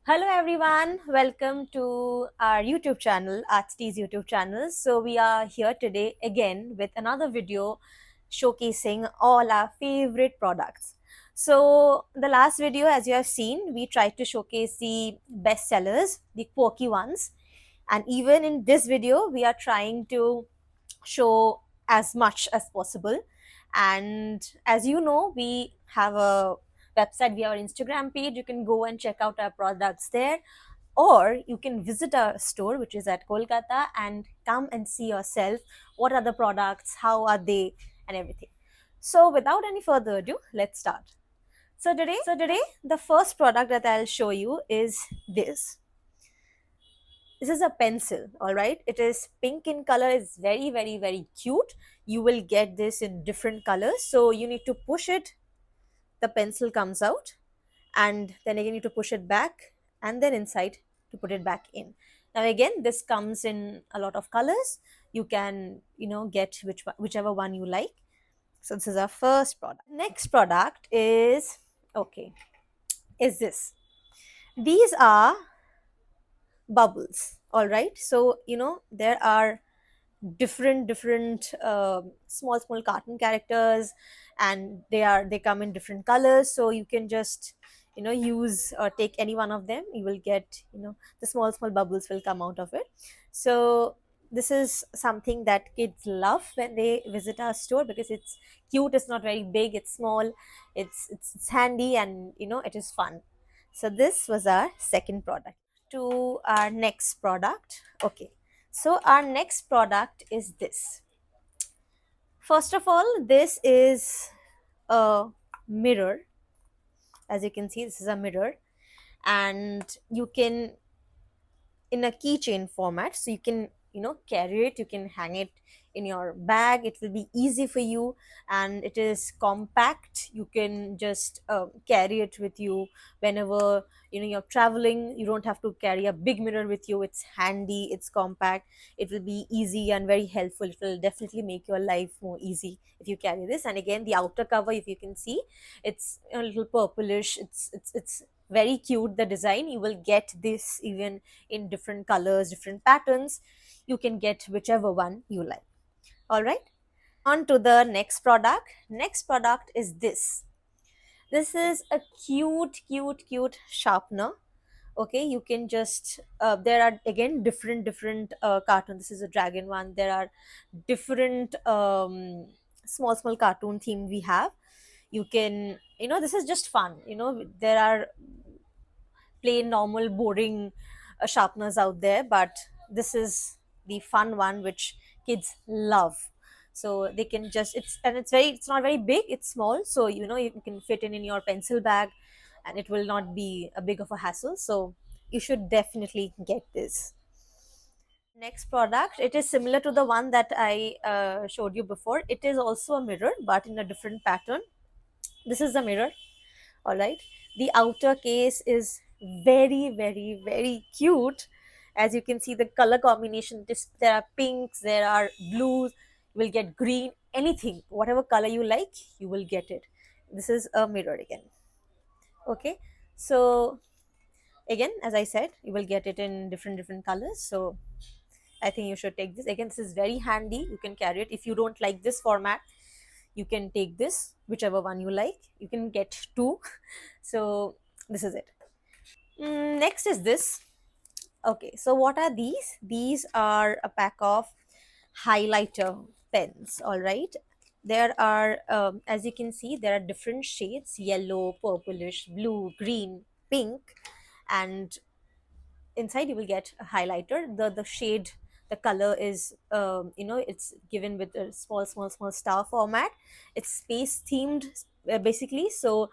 Hello everyone, welcome to our YouTube channel, ArtsTees YouTube channel. So we are here today again with another video showcasing all our favorite products. So the last video, as you have seen, we tried to showcase the best sellers, the quirky ones. And even in this video, we are trying to show as much as possible. And as you know, we have a website, we have our Instagram page. You can go and check out our products there, or you can visit our store, which is at Kolkata, and come and see yourself what are the products, how are they, and everything. So without any further ado, let's start. So today the first product that I'll show you is this. This is a pencil. All right, it is pink in color. It's very cute. You will get this in different colors, so you need to push it, the pencil comes out, and then again you need to push it back, and then inside to put it back in. Now again, this comes in a lot of colors. You can get whichever one you like. So this is our first product. Next product is, okay, is this. These are bubbles. All right, so there are different small cartoon characters, and they come in different colors, so you can just use or take any one of them. You will get the small bubbles will come out of it. So this is something that kids love when they visit our store, because it's cute, it's not very big, it's small, it's handy, and it is fun. So this was our second product. To our next product. Okay, so our next product is this. First of all, this is a mirror. As you can see, this is a mirror, and you can, in a keychain format, so you can carry it, you can hang it in your bag. It will be easy for you, and it is compact. You can just carry it with you whenever you're traveling. You don't have to carry a big mirror with you. It's handy, it's compact, it will be easy and very helpful. It will definitely make your life more easy if you carry this. And again, the outer cover, if you can see, it's a little purplish. It's very cute, the design. You will get this even in different colors, different patterns. You can get whichever one you like. All right, on to the next product. Next product is this. This is a cute sharpener. Okay, you can just there are again different cartoons. This is a dragon one. There are different small cartoon theme we have. You can, this is just fun. There are plain normal boring sharpeners out there, but this is the fun one which kids love. So they can just, it's not very big, it's small, so you can fit in your pencil bag, and it will not be a big of a hassle. So you should definitely get this. Next product, it is similar to the one that I showed you before. It is also a mirror, but in a different pattern. This is the mirror. All right, the outer case is very cute. As you can see, the color combination, there are pinks, there are blues, you will get green, anything, whatever color you like, you will get it. This is a mirror again. Okay, so again, as I said, you will get it in different colors. So I think you should take this. Again, this is very handy, you can carry it. If you don't like this format, you can take this, whichever one you like. You can get two. So this is it. Next is this. Okay, so what are these? These are a pack of highlighter pens. All right, there are as you can see, there are different shades: yellow, purplish, blue, green, pink. And inside you will get a highlighter. The shade, the color is it's given with a small star format. It's space themed, basically. So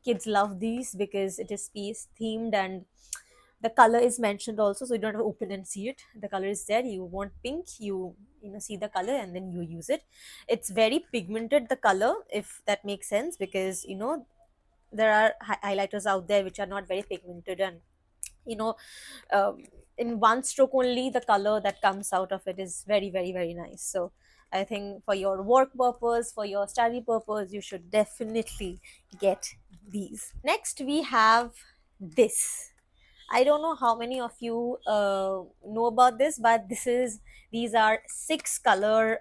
kids love these because it is space themed, and the color is mentioned also, so you don't have to open and see it. The color is there. You want pink, you see the color, and then you use it. It's very pigmented, the color, if that makes sense, because there are highlighters out there which are not very pigmented, and you know um, in one stroke only, the color that comes out of it is very nice. So I think for your work purpose, for your study purpose, you should definitely get these. Next we have this. I don't know how many of you know about this, but these are six color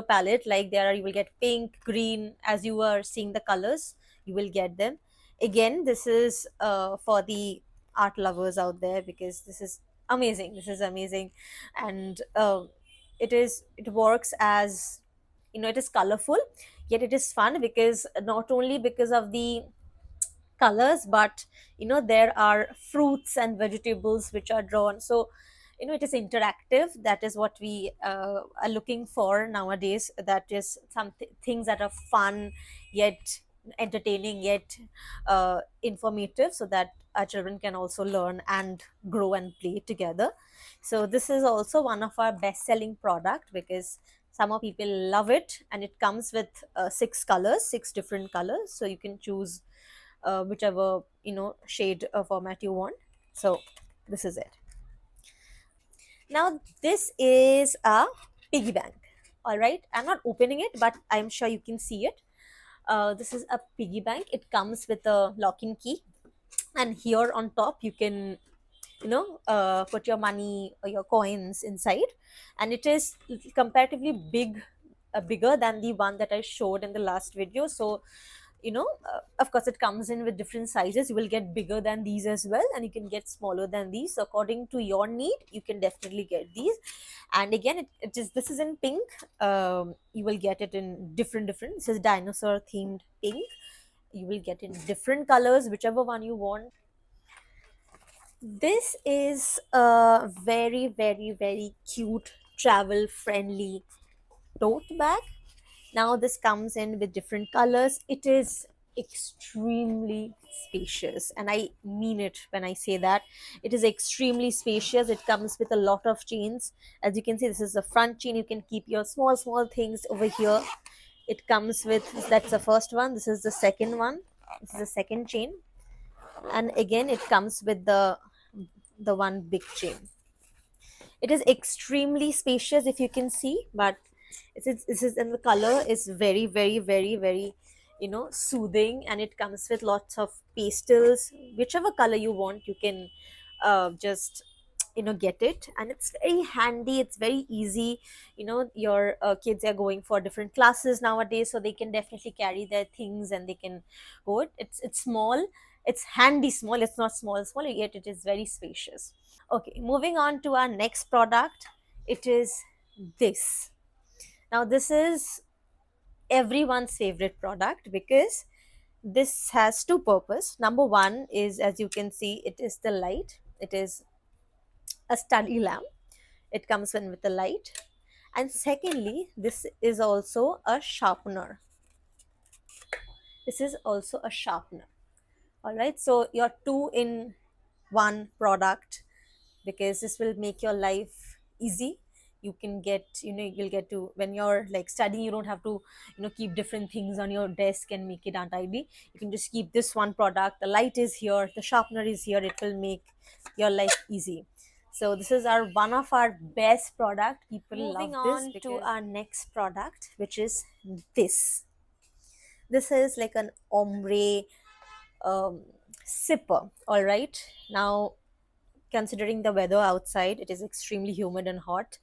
palette. Like there are, you will get pink, green, as you were seeing the colors, you will get them. Again, this is for the art lovers out there, because this is amazing. This is amazing, and it works as, it is colorful, yet it is fun, because not only because of the colors, but there are fruits and vegetables which are drawn. So it is interactive. That is what we are looking for nowadays. That is some things that are fun, yet entertaining, yet informative, so that our children can also learn and grow and play together. So this is also one of our best selling product, because some of people love it, and it comes with six colors, six different colors, so you can choose whichever shade format you want. So this is it. Now this is a piggy bank. All right, I'm not opening it, but I'm sure you can see it. This is a piggy bank. It comes with a lock-in key, and here on top you can put your money or your coins inside, and it is comparatively bigger than the one that I showed in the last video. So of course it comes in with different sizes. You will get bigger than these as well, and you can get smaller than these. So according to your need, you can definitely get these. And again, this is in pink. You will get it in different, this is dinosaur themed pink. You will get in different colors, whichever one you want. This is a very, very, very cute travel friendly tote bag. Now this comes in with different colors. It is extremely spacious, and I mean it when I say that. It is extremely spacious. It comes with a lot of chains. As you can see, this is the front chain. You can keep your small things over here. It comes with, that's the first one. This is the second one. This is the second chain. And again, it comes with the one big chain. It is extremely spacious, if you can see, but this is and the color is very, very, very, very soothing, and it comes with lots of pastels. Whichever color you want, you can just get it, and it's very handy. It's very easy. Your kids are going for different classes nowadays, so they can definitely carry their things and they can go it. It's small, it's handy small. It's not small, yet it is very spacious. Okay, moving on to our next product. It is this. Now this is everyone's favorite product, because this has two purpose. Number one is, as you can see, it is the light. It is a study lamp. It comes in with a light. And secondly, this is also a sharpener. This is also a sharpener. All right, so your two in one product, because this will make your life easy. You can get, you'll get to, when you're like studying, you don't have to keep different things on your desk and make it untidy. You can just keep this one product. The light is here, the sharpener is here. It will make your life easy. So this is our one of our best product. People Moving love this. on Because to our next product, which is this is like an ombre sipper. All right, now considering the weather outside, it is extremely humid and hot.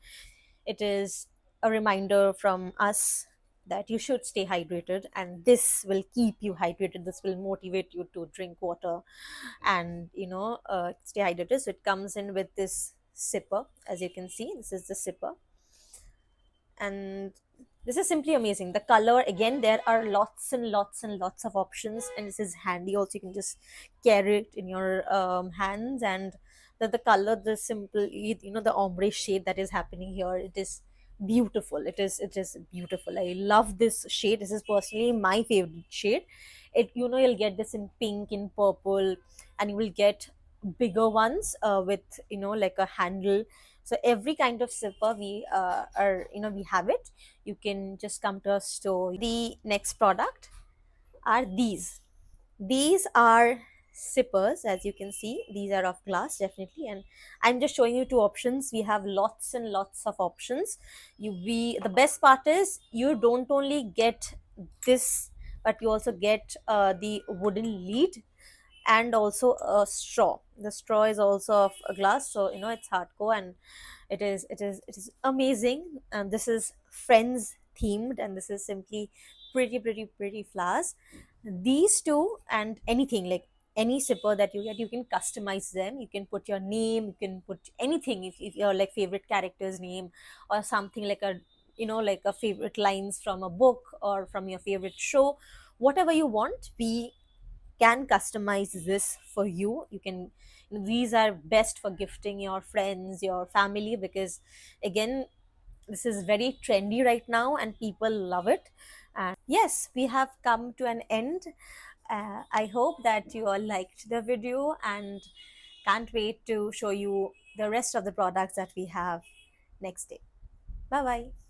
It is a reminder from us that you should stay hydrated, and this will keep you hydrated. This will motivate you to drink water and stay hydrated. So it comes in with this sipper. As you can see, this is the sipper, and this is simply amazing. The color, again, there are lots and lots and lots of options, and this is handy also. You can just carry it in your hands, and the color, the simple, the ombre shade that is happening here, it is beautiful. It is beautiful. I love this shade. This is personally my favorite shade. You'll get this in pink, in purple, and you will get bigger ones with like a handle. So every kind of sipper we have it. You can just come to a store. The next product are these are sippers. As you can see, these are of glass, definitely, and I'm just showing you two options. We have lots and lots of options. The best part is, you don't only get this, but you also get the wooden lead, and also a straw. The straw is also of a glass, so it's hardcore, and it is amazing. And this is Friends themed, and this is simply pretty flowers. These two, and anything like any sipper that you get, you can customize them. You can put your name, you can put anything, if your like favorite character's name, or something like a like a favorite lines from a book or from your favorite show. Whatever you want, we can customize this for you. You can, these are best for gifting your friends, your family, because again, this is very trendy right now and people love it. And yes, we have come to an end. I hope that you all liked the video, and can't wait to show you the rest of the products that we have next day. Bye bye.